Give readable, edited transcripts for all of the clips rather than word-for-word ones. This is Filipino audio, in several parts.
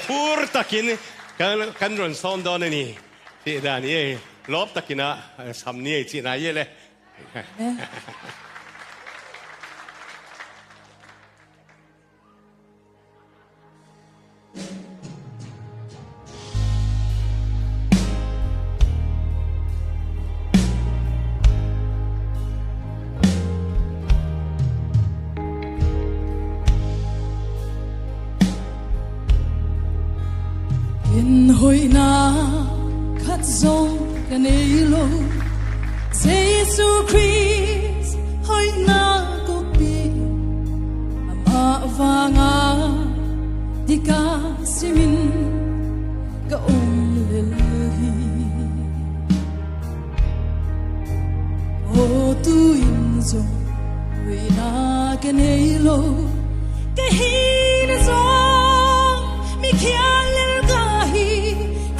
pur takin kan ron som don ni ti da ni lop takina sam ni chi na ye le in hoi na khát dòng cái này lo Jesus Christ hoi na có bi ama vanga di ka simin ka lelhi o tu in zo hoi na cái này lo cái hi na zo mi kia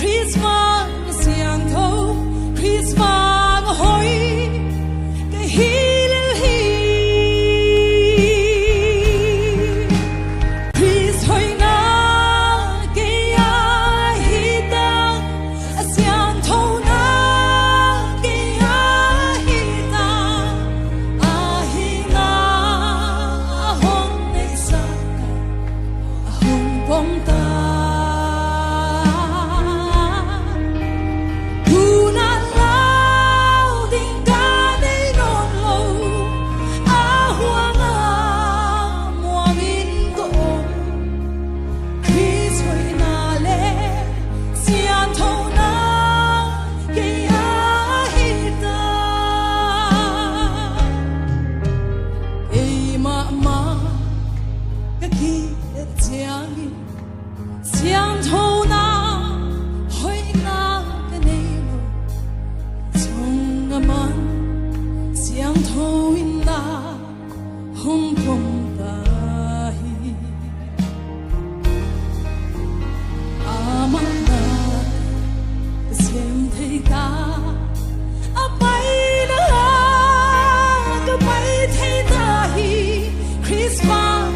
Christmas yang thâu Christmas hoi cái hi hi Chris hoi na cái hi ta yang thâu na cái hi ta hi na hong nei sa hong bong ta相头那会那个内容，从阿曼相头因那红红大意，阿曼那先提大，阿白那个白提大意 ，Christmas。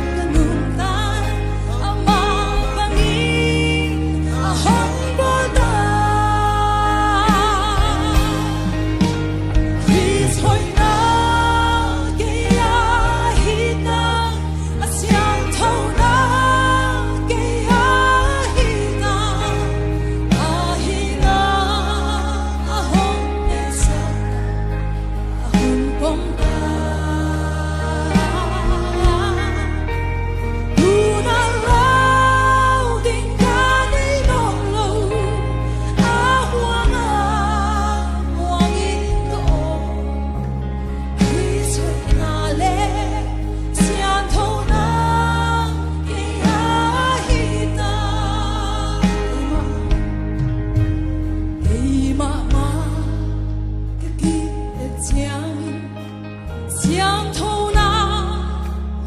相头那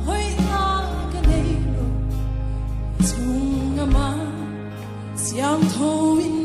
会那个内容，从阿妈相头。